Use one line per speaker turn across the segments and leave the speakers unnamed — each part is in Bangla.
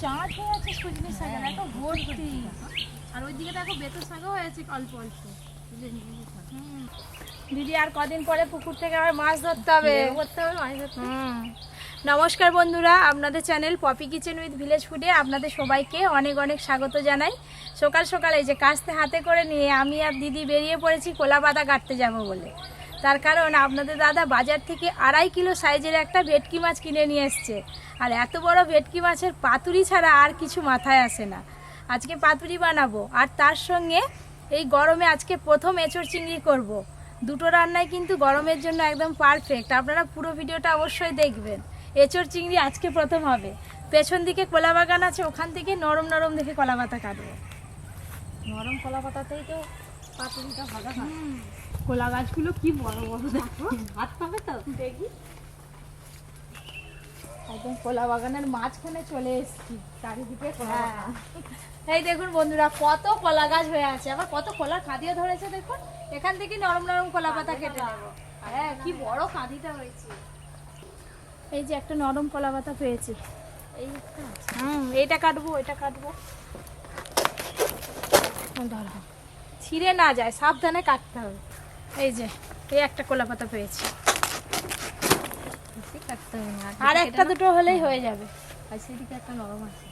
চাঁদ হয়ে আছে সজনে শাকের এত ভর্তি। আর ওইদিকে দেখো বেতর শাকও হয়েছে অল্প অল্প। দিদি আর কদিন পরে পুকুর থেকে আবার মাছ ধরতে হবে। নমস্কার বন্ধুরা, আপনাদের channel Poppy kitchen with village ফুডে আপনাদের সবাইকে অনেক অনেক স্বাগত জানাই। সকাল সকাল এই যে কাস্তে হাতে করে নিয়ে আমি আর দিদি বেরিয়ে পড়েছি কলা পাতা কাটতে যাব বলে। তার কারণ আপনাদের দাদা বাজার থেকে 2.5 কিলো সাইজের একটা ভেটকি মাছ কিনে নিয়ে এসছে। আর এত বড় ভেটকি মাছের পাতুরি ছাড়া আর কিছু মাথায় আসে না। আজকে পাতুরি বানাবো, আর তার সঙ্গে এই গরমে আজকে প্রথম এঁচড় চিংড়ি করব। দুটো রান্নাই কিন্তু গরমের জন্য একদম পারফেক্ট। আপনারা পুরো ভিডিওটা অবশ্যই দেখবেন। এঁচড় চিংড়ি আজকে প্রথম হবে। পেছন দিকে কলা বাগান আছে, ওখান থেকে নরম নরম দেখে কলা পাতা কাটবো।
নরম কলা পাতাতেই তো পাতুরিটা ভালো হয়।
কলা গাছগুলো কি বড় বড় দেখো,
হাত পাবে তো
দেখি। একদম কলা বাগানের মাঝখানে চলে এসেছি, চারিদিকে কলা বাগান। এই দেখুন বন্ধুরা, কত কলা গাছ হয়ে আছে, আবার কত কলার কাঁদিও ধরেছে দেখুন। এখান থেকে নরম নরম কলা পাতা কেটে নেবো। হ্যাঁ, কি বড় কাঁদিটা হয়েছে। এই যে একটা নরম কলা পাতা পেয়েছি, এই এইটা কাটবো, এটা কাটবো। ধরো ছিঁড়ে না যায়, সাবধানে কাটতে হবে। এই যে এই একটা কলা পাতা পেয়েছি,
কাটতে হবে না,
আর একটা দুটো হলেই হয়ে যাবে।
আর সেদিকে একটা নরম আছে।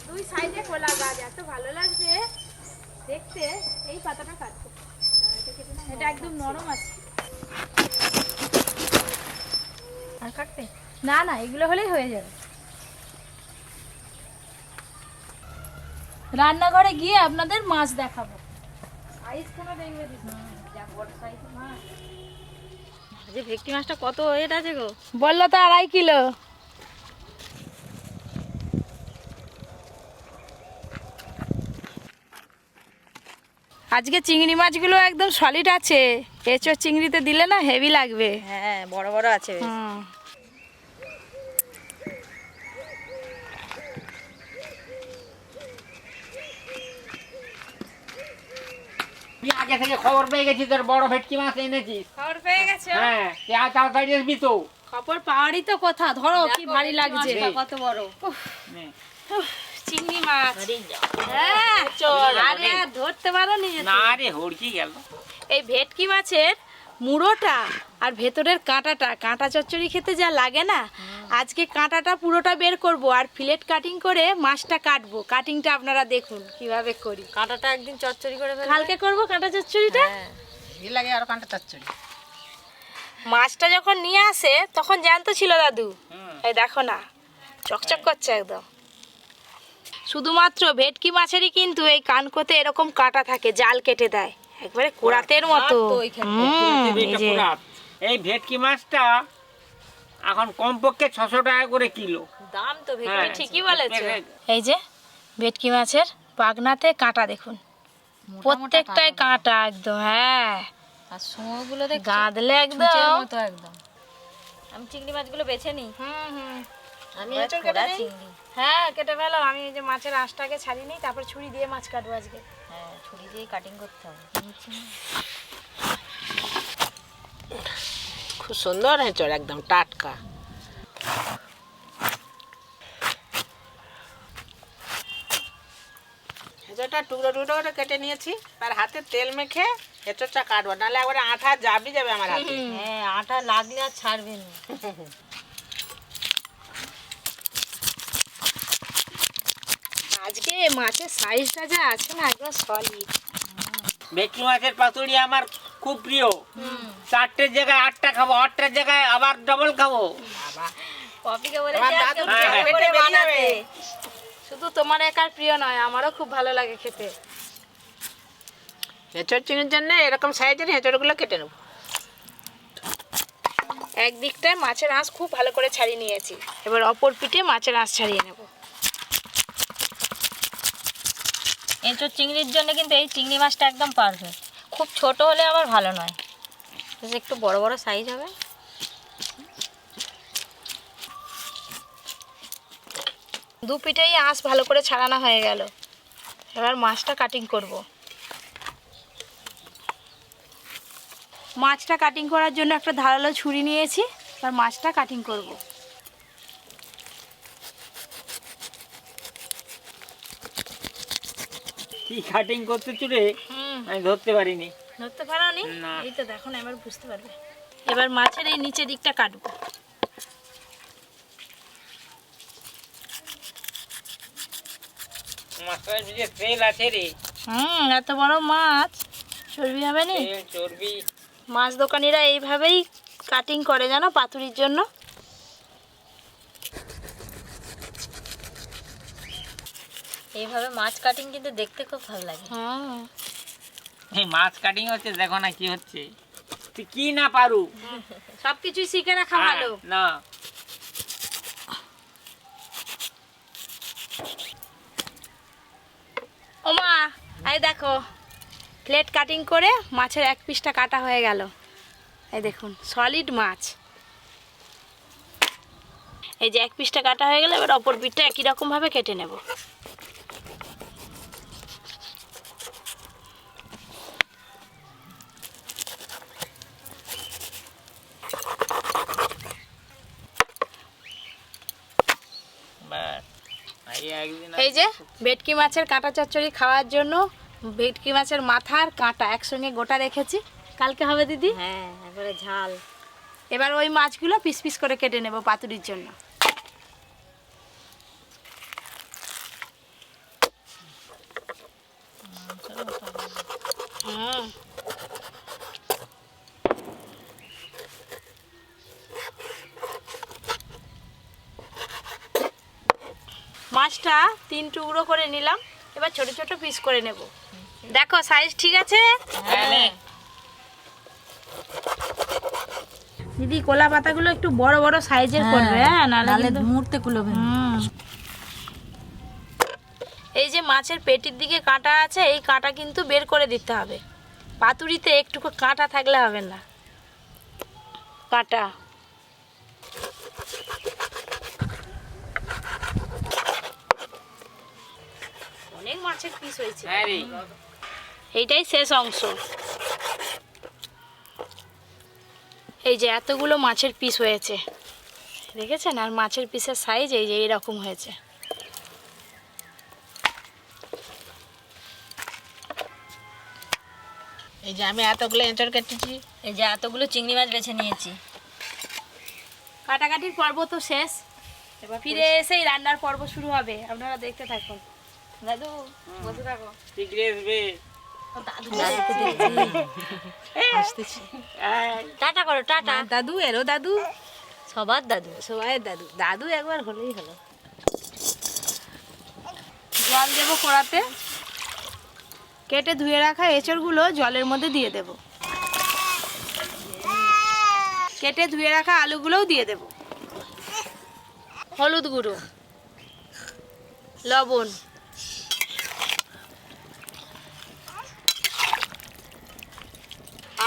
দুই সাইডে কলা গাছ, এত ভালো লাগছে দেখতে। এই পাতাটা কাটবো, এটা একদম নরম আছে।
আর কাটতে
না না, এগুলো হলেই হয়ে যাবে। রান্নাঘরে গিয়ে আপনাদের মাছ দেখাবো। সাইজখানা দেখবে দিদি, যা বড় সাইজ মাছ।
যে ভেটকি মাছটা কত ওয়েট আছে গো?
বললো তো 2.5 কিলো। আজকে চিংড়ি মাছগুলো একদম সলিড আছে। এঁচোড় চিংড়িতে দিলে না হেভি লাগবে।
হ্যাঁ, বড় বড় আছে বেশ।
হুম।
আগে থেকে খবর পেয়ে গেছি তোর বড় ভেটকি মাছ এনেছিস।
খবর পেয়ে গেছো?
হ্যাঁ, তাড়াতাড়ি আসবি তো।
খবর পাওয়ারই তো কথা। ধরো কি ভারী লাগছে।
কত বড়
নে।
চিংড়ি মাছ।
হ্যাঁ,
চল আরে ধরতে পারো নিজে।
না রে, হড়কি গেল।
এই ভেটকি মাছের মুড়োটা আর ভেতরের কাঁটাটা, কাঁটা চচ্চড়ি খেতে যা লাগে না, আজকে কাঁটাটা পুরোটা বের করব আর ফিলেট কাটিং করে মাছটা কাটবো। কাটিংটা আপনারা দেখুন কিভাবে করি।
কাঁটাটা একদিন চচ্চড়ি করে ফেলবে।
কালকে করব কাঁটা চচ্চড়িটা।
হ্যাঁ, এই লাগে আর কাঁটা চচ্চড়ি।
মাছটা যখন নিয়ে আসে তখন জ্যান্ত ছিল দাদু। এই দেখো না, চকচক করছে একদম। শুধুমাত্র ভেটকি মাছেরই কিন্তু এই কানকোতে এরকম কাঁটা থাকে, জাল কেটে দেয় একবারে কোরাতের মতো। এই যে
এই ভেটকি মাছটা এখন কমপক্ষে 600 টাকা করে কিলো।
দাম তো
হ্যাঁ,
তুমি ঠিকই বলেছো। এই যে ভেটকি মাছের পাগনাতে কাঁটা দেখুন, প্রত্যেকটাই কাঁটা একদম। হ্যাঁ,
আর সময়গুলো দেখ
গাঁদলে একদম।
মতো একদম। আমি চিংড়ি মাছগুলো বেছে নিই।
আমি
এবার
এঁচড় কেটে
খোড়া
নিই।
চিংড়ি।
হ্যাঁ কেটে ফেলো। আমি এই যে মাছের আঁশটাকে ছাড়িয়ে নিই, তারপর ছুরি দিয়ে মাছ কাটবো আজকে।
হ্যাঁ, ছুরি দিয়ে কাটিং করতে হবে।
খুব সুন্দর এঁচড়, একদম টাটকা। এঁচড়টা টুকরো টুকরো করে কেটে নিয়েছি, তার হাতে তেল মেখে এঁচড়টা কাটবো, নাহলে একবারে আঠা জাবি যাবে আমার হাতে।
হ্যাঁ, আটা লাগলে আর ছাড়বে না।
আজকে মাছের সাইজটা যা আছে না একদম সলিড।
ভেটকি মাছের পাতুরি আমার খুব প্রিয়। 4টের জায়গায় 8টা খাবো, 8টার জায়গায় আবার ডবল খাবো।
পপিকে বলে
আমার দাদু পেটে বেরিয়ে যাবে।
শুধু তোমার একার প্রিয় নয়, আমারও খুব ভালো লাগে খেতে।
এঁচড় চিংড়ির জন্য এরকম সাইজের এঁচড়গুলো কেটে নেবো।
একদিকটায় মাছের আঁশ খুব ভালো করে ছাড়িয়ে নিয়েছি, এবার অপর পিঠে মাছের আঁশ ছাড়িয়ে নেব।
এঁচোড় চিংড়ির জন্য কিন্তু এই চিংড়ি মাছটা একদম পারফেক্ট। খুব ছোট হলে আবার ভালো নয়, একটু বড় বড় সাইজ হবে।
দু পিঠেই আঁশ ভালো করে ছাড়ানো হয়ে গেল, এবার মাছটা কাটিং করব। মাছটা কাটিং করার জন্য একটা ধারালো ছুরি নিয়েছি, আর মাছটা কাটিং করব।
কি কাটিং করতে চুরে
হুম,
আমি ধরতে পারিনি।
ধরতে পারোনি?
না।
এই তো দেখো না, এবার বুঝতে পারবে। এবার মাছের এই নিচের দিকটা কাটবো।
মাছটার যে তেল আছে রে,
হুম, এত বড় মাছ চর্বি হবে নি?
তেল চর্বি।
মাছ দোকানিরা এইভাবেই কাটিং করে জানো, পাতুরির জন্য।
এইভাবে মাছ কাটিং কিন্তু দেখতে খুব ভালো লাগে।
হুম,
এই মাছ কাটিং হচ্ছে, দেখো না কি হচ্ছে। তুই কি না পারু?
সবকিছুই শিখে রাখা ভালো।
না,
ওমা, এই দেখো প্লেট কাটিং করে মাছের এক পিসটা কাটা হয়ে গেল। এই দেখুন সলিড মাছ। এই যে এক পিসটা কাটা হয়ে গেল, এবার অপর পিঠটা একই রকম ভাবে কেটে নেব।
ব্যাস। একদিন
এই যে ভেটকি মাছের কাঁটা চচ্চড়ি খাওয়ার জন্য ভেটকি মাছের মাথার কাঁটা একসঙ্গে গোটা রেখেছি, কালকে হবে দিদি।
হ্যাঁ, একবারে ঝাল।
এবার ওই মাছগুলো পিস পিস করে কেটে নেব পাতুরির জন্য। হুম, মাছটা 3 টুকরো করে নিলাম, এবার ছোট ছোট পিস করে নেব। দেখো সাইজ ঠিক আছে
হ্যাঁ,
দিদি। কলা পাতাগুলো একটু বড় বড় সাইজের করবে, হ্যাঁ, নাহলে কিন্তু
মুহূর্তে কুলোবে।
হুম। এই যে মাছের পেটির দিকে কাঁটা আছে, এই কাঁটা কিন্তু বের করে দিতে হবে। পাতুরিতে একটুকু কাঁটা থাকলে হবে না। কাঁটা অনেক মাছের পিস হয়েছে।
হ্যাঁ রে।
এইটাই শেষ অংশ। এই যে এতগুলো মাছের পিস হয়েছে, দেখেছেন? আর মাছের পিসের সাইজ এই যে এইরকম হয়েছে।
এই যে আমি এতগুলো এঁচড় কেটেছি, এই যে এতগুলো চিংড়ি মাছ বেছে নিয়েছি।
কাটাকাটির পর্ব তো শেষ, এবার ফিরে এসেই রান্নার পর্ব শুরু হবে। আপনারা দেখতে থাকুন।
দাদু বসে থাকো।
শিগগিরি আসবে।
আসতেছি।
টাটা করো, টাটা।
দাদু এরো দাদু,
সবার দাদু।
সবাই দাদু। দাদু একবার হলেই হলো। জল দেবো কড়াতে, কেটে ধুয়ে রাখা এঁচড়গুলো জলের মধ্যে দিয়ে দেব। কেটে ধুয়ে রাখা আলুগুলোও দিয়ে দেব। হলুদ গুঁড়ো, লবণ,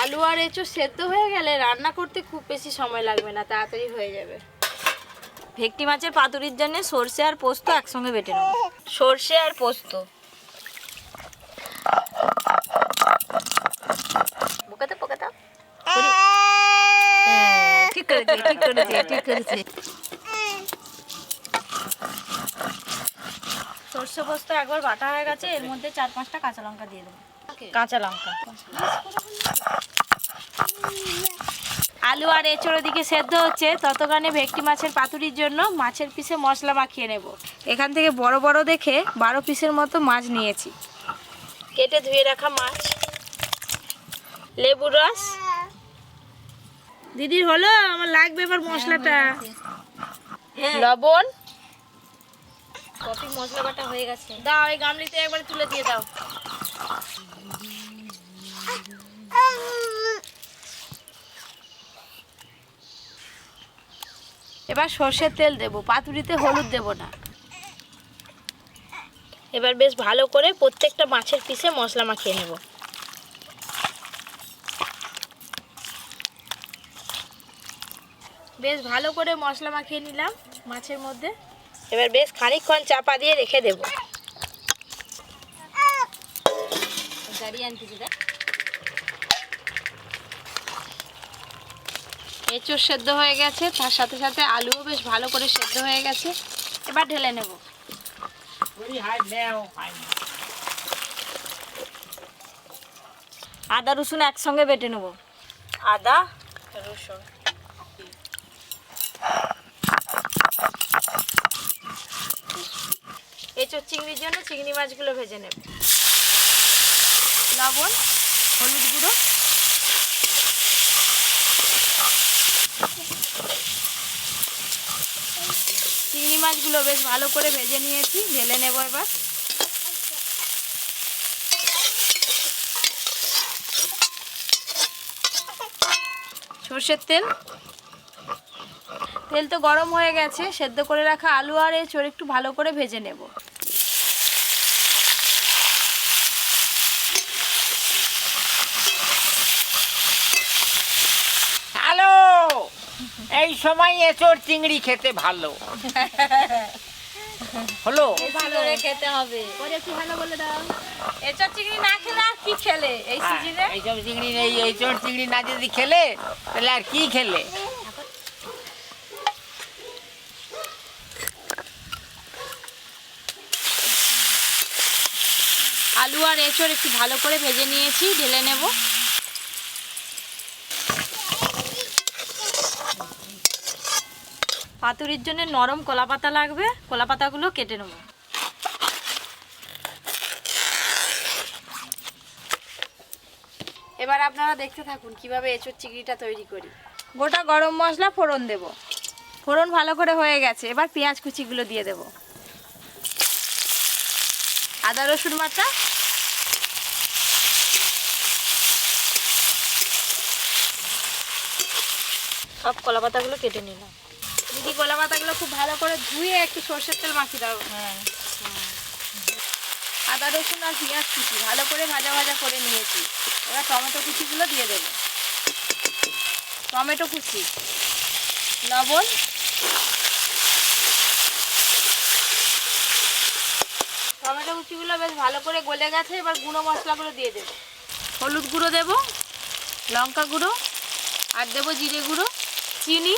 আলু আর এঁচড় সেদ্ধ হয়ে গেলে রান্না করতে খুব বেশি সময় লাগবে না, তাড়াতাড়ি হয়ে যাবে।
ভেটকি মাছের পাতুরির জন্য সর্ষে আর পোস্ত একসঙ্গে বেটে নেব। সর্ষে আর পোস্ত। পোকাতে পোকাতে।
ঠিক করেছে, ঠিক করেছে, ঠিক করেছে।
সর্ষে পোস্ত একবার বাটা হয়ে গেছে, এর মধ্যে 4-5টা কাঁচা লঙ্কা দিয়ে দেবো। কাঁচা লঙ্কা।
আলু আর এঁচড় ওদিকে সেদ্ধ হচ্ছে, ততক্ষণে ভেটকি মাছের পাতুরির জন্য মাছের পিসে মশলা মাখিয়ে নেব। এখান থেকে বড় বড় দেখে 12 পিসের মতো মাছ নিয়েছি। কেটে ধুয়ে রাখা মাছ, লেবুর রস। দিদির হলো, আমার লাগবে এবার মশলাটা। লবণ
কফি মশলা বাটা হয়ে গেছে।
দাও, এই গামলিতে একবার তুলে দিয়ে দাও। এবার সর্ষের তেল দেব, পাতুরিতে হলুদ দেব না। এবার বেশ ভালো করে প্রত্যেকটা মাছের পিসে মশলা মাখিয়ে নেব। বেশ ভালো করে মশলা মাখিয়ে নিলাম মাছের মধ্যে। এবার বেশ খানিকক্ষণ চাপা দিয়ে রেখে দেব।
গাড়ি আনতেছি দেখ।
এঁচড় সেদ্ধ হয়ে গেছে, তার সাথে সাথে আলুও বেশ ভালো করে সেদ্ধ হয়ে গেছে। এবার ঢেলে নেব।
আদা রসুন একসঙ্গে বেটে নেব। আদা রসুন এঁচোড় চিংড়ির জন্য চিংড়ি মাছগুলো ভেজে নেব। লবণ, হলুদ গুঁড়ো, চিংড়ি মাছগুলো বেশ ভালো করে ভেজে নিয়েছি, ঢেলে নেব এবার। সর্ষের তেল, তেল তো গরম হয়ে গেছে, সেদ্ধ করে রাখা আলু আর এঁচোড় একটু ভালো করে ভেজে নেব।
হ্যালো, এই সময় এঁচোড় চিংড়ি খেতে ভালো হলো।
ভালো করে খেতে হবে।
পরে কি ভালো বলে দাও।
এঁচোড় চিংড়ি না খেলে আর কি খেলে এই
হ্যাঁ,
সিজনে?
এইসব চিংড়ি নেই, এঁচোড় চিংড়ি না যদি খেলে তাহলে আর কি খেলে?
আলু আর এঁচোড় একটু ভালো করে ভেজে নিয়েছি, ঢেলে নেব। পাতুরির জন্য নরম কলা পাতা লাগবে, কলা পাতাগুলো কেটে নেব। এবার আপনারা দেখতে থাকুন কিভাবে এঁচোড় চিংড়িটা তৈরি করি। গোটা গরম মশলা ফোড়ন দেব। ফোড়ন ভালো করে হয়ে গেছে, এবার পেঁয়াজ কুচিগুলো দিয়ে দেব। আদা রসুন বাটা, সব কলা পাতাগুলো কেটে নিলাম।
দিদি কলা পাতাগুলো খুব ভালো করে ধুয়ে একটু সর্ষের তেল মাখিয়ে দাও।
হ্যাঁ,
আদা রসুন আর পেঁয়াজ কুচি ভালো করে ভাজা ভাজা করে নিয়েছি। এবার টমেটো কুচিগুলো দিয়ে দেবো। টমেটো কুচি, লবণ, টমেটো কুচিগুলো বেশ ভালো করে গলে গেছে, এবার গুঁড়ো মশলাগুলো দিয়ে দেবো। হলুদ গুঁড়ো দেবো, লঙ্কা গুঁড়ো, আর দেবো জিরে গুঁড়ো, চিনি,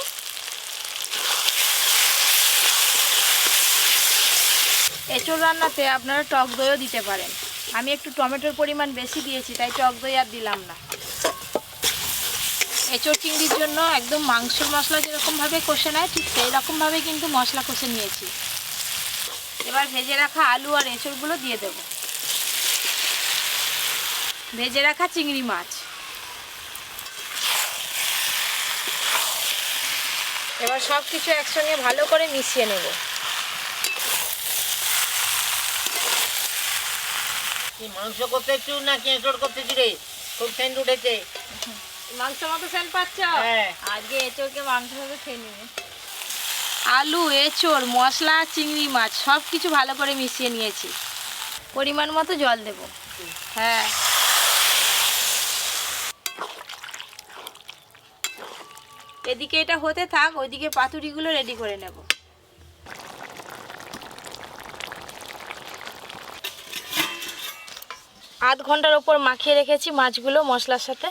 এঁচোড় রান্নাতে আপনারা টক দইও দিতে পারেন। আমি একটু টমেটোর পরিমাণ বেশি দিয়েছি, তাই টক দই আর দিলাম না। এঁচোড় চিংড়ির জন্য একদম মাংসের মশলা যেরকমভাবে কষে নেয় ঠিক সেই রকমভাবে কিন্তু মশলা কষে নিয়েছি। এবার ভেজে রাখা আলু আর এঁচোড়গুলো দিয়ে দেব। ভেজে রাখা চিংড়ি মাছ, এবার সব কিছু একসঙ্গে ভালো করে মিশিয়ে নেব।
কি মাংস করতেছু নাকি এঁচোড় করতেছি রে? খুব সেন্ট উঠেছে।
মাংস মতো সেন্ট পাচ্ছ?
হ্যাঁ,
আজকে এঁচোড়কে মাংস ভাবে খেয়ে নিবে।
আলু, এঁচোড়, মশলা, চিংড়ি মাছ সব কিছু ভালো করে মিশিয়ে নিয়েছি। পরিমাণ মতো জল দেব। হ্যাঁ, এদিকে এটা হতে থাক, ওইদিকে পাতুরিগুলো রেডি করে নেব। আধ ঘন্টার ওপর মাখিয়ে রেখেছি মাছগুলো মশলার সাথে,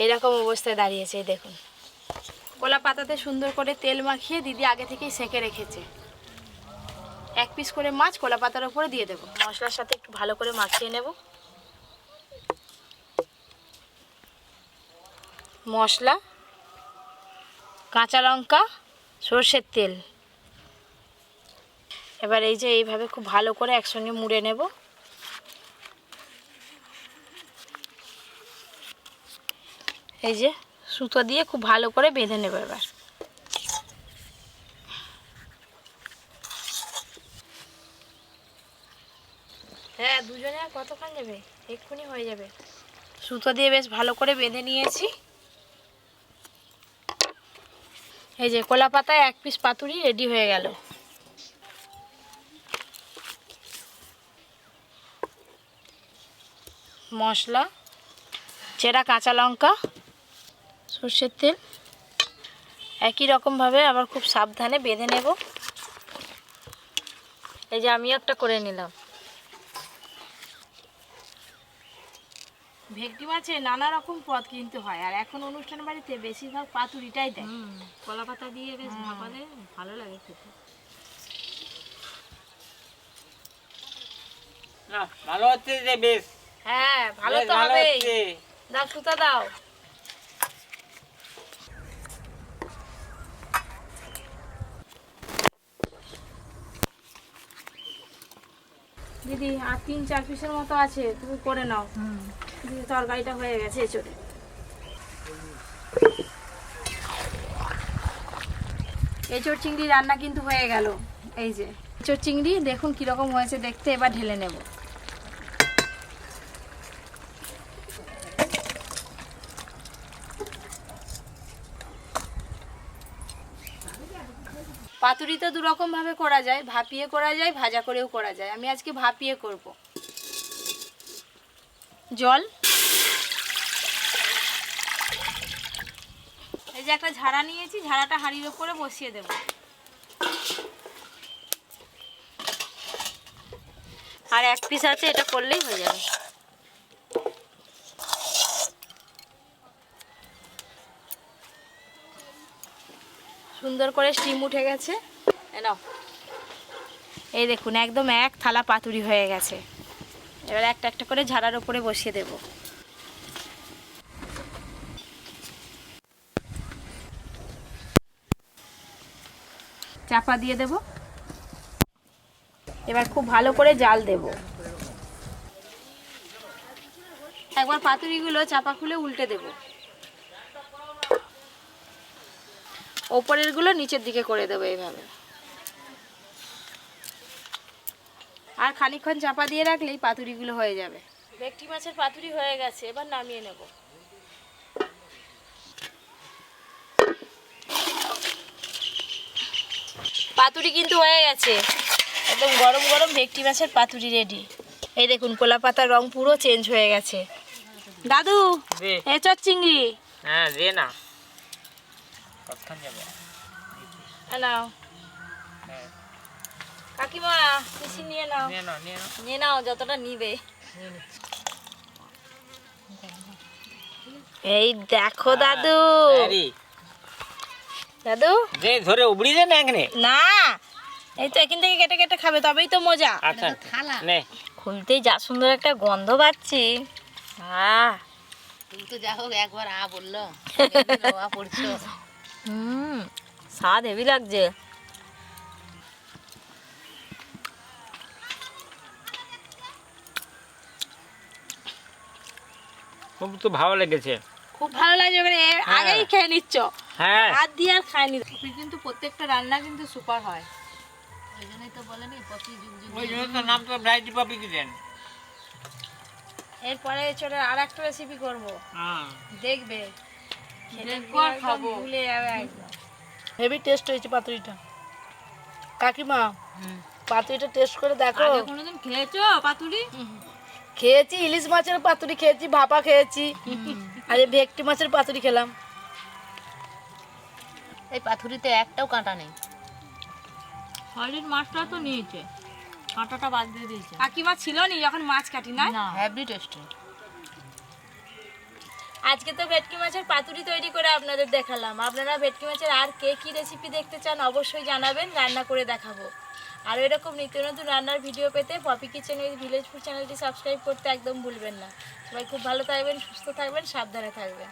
এইরকম অবস্থায় দাঁড়িয়েছে। এই দেখুন, কলা পাতাতে সুন্দর করে তেল মাখিয়ে দিদি আগে থেকেই সেঁকে রেখেছে। এক পিস করে মাছ কলা পাতার উপরে দিয়ে দেবো। মশলার সাথে একটু ভালো করে মাখিয়ে নেব। মশলা, কাঁচা লঙ্কা, সর্ষের তেল, এবার এই যে এইভাবে খুব ভালো করে একসঙ্গে মুড়ে নেব। এই যে সুতো দিয়ে খুব ভালো করে বেঁধে নেব। এবার হ্যাঁ, দুজনে আর কতক্ষণ যাবে, এক্ষুনি হয়ে যাবে। সুতো দিয়ে বেশ ভালো করে বেঁধে নিয়েছি। এই যে কলা পাতায় এক পিস পাতুরি রেডি হয়ে গেল। মশলা, চেরা কাঁচা লঙ্কা, সর্ষের তেল, একই রকমভাবে আবার খুব সাবধানে বেঁধে নেব। এই যে আমিও একটা করে নিলাম। ভেটকি মাছে নানা রকম পদ কিন্তু হয়, আর এখন অনুষ্ঠান বাড়িতে বেশিরভাগ পাতুরিটাই দেয়।
কলা পাতা দিয়ে বেশ ভাপালে ভালো লাগে খেতে।
না ভালো হচ্ছে যে, বেশ
হ্যাঁ, ভালো
বেশ
তো
ভালো
হবেই।
হচ্ছে।
দাও সুতা দাও।
দিদি আর 3-4 পিসের মতো আছে, তুমি করে নাও। দিদি তরকারিটা হয়ে গেছে এঁচোড়ে। এঁচোড় চিংড়ি রান্না কিন্তু হয়ে গেল। এই যে এঁচোড় চিংড়ি দেখুন কিরকম হয়েছে দেখতে। এবার ঢেলে নেব। পাতুরি তো 2 রকম ভাবে করা যায়, ভাপিয়ে করা যায়, ভাজা করেও করা যায়। আমি আজকে ভাপিয়ে করব। জল, এই যে একটা ঝাড়া নিয়েছি, ঝাড়াটা হাঁড়ির উপরে বসিয়ে দেব।
আর 1 পিস আছে, এটা করলেই হয়ে যাবে।
সুন্দর করে স্টিম উঠে গেছে। এ নাও। এই দেখুন একদম 1 থালা পাতুরি হয়ে গেছে। এবার একটা একটা করে ঝাড়ার উপরে বসিয়ে দেব। চাপা দিয়ে দেব। এবার খুব ভালো করে জাল দেব। একবার পাতুরিগুলো চাপা খুলে উল্টে দেব। ওপরের গুলো নিচের দিকে করে দেবো এইভাবে। আর খানিকক্ষণ চাপা দিয়ে রাখলেই পাতুরিগুলো হয়ে যাবে। ভেটকি মাছের পাতুরি হয়ে গেছে, এবার নামিয়ে নেব। পাতুরি কিন্তু হয়ে গেছে, একদম গরম গরম ভেটকি মাছের পাতুরি রেডি। এই দেখুন কলা পাতার রং পুরো চেঞ্জ হয়ে গেছে। দাদু এঁচোড় চিংড়ি।
হ্যাঁ দে না, কতক্ষণ যাবে?
নাও কাকিমা, বেশি নিয়ে নাও।
নিয়ে নাও যতটা নিবে।
এই দেখো দাদু। দাদু
দে ধরে উবড়ি দে না এখানে।
না, এই তো এখান থেকে কেটে কেটে খাবে, তবেই তো মজা।
আচ্ছা নে।
খুলতেই যা সুন্দর একটা গন্ধ পাচ্ছি।
তুমি তো যা হোক একবার বললো পড়ছো।
স্বাদ হেভি লাগছে।
খুব তো ভালো লেগেছে।
খুব ভালো লাগছে, এবারে আগেই খেয়ে নিচ্ছ।
হ্যাঁ
হাত দিয়ে আর খাইনি। কিন্তু প্রত্যেকটা রান্না কিন্তু সুপার হয়।
ওই জন্যই তো বলেনি পপি যুগ যুগ।
ওই জন্য তো নাম তো ভ্যারাইটি পপি কিচেন।
এরপরে চলে আর একটা রেসিপি করবো,
হ্যাঁ
দেখবে।
দেখবো আর খাবো।
ভুলে যাবে একদম।
হেভি টেস্ট হয়েছে পাতুরিটা। কাকিমা পাতুরিটা টেস্ট করে দেখো।
আগে কোনোদিন খেয়েছো পাতুরি?
খেয়েছি, ইলিশ মাছের পাতুরি খেয়েছি, ভাপা খেয়েছি, আর এই ভেটকি মাছের পাতুরি খেলাম।
এই পাথুরিতে একটাও কাঁটা নেই।
হলির মাছটা তো নিয়েছে, কাঁটাটা বাদ দিয়ে দিয়েছে।
কাকিমা ছিল নি যখন মাছ কাটি না।
Heavy tasty.
আজকে তো ভেটকি মাছের পাতুরি তৈরি করে আপনাদের দেখালাম। আপনারা ভেটকি মাছের আর কে কি রেসিপি দেখতে চান অবশ্যই জানাবেন, রান্না করে দেখাবো। আর এরকম নিত্য নতুন রান্নার ভিডিও পেতে Poppy kitchen with Village Food চ্যানেলটি সাবস্ক্রাইব করতে একদম ভুলবেন না। সবাই খুব ভালো থাকবেন, সুস্থ থাকবেন, সাবধানে থাকবেন।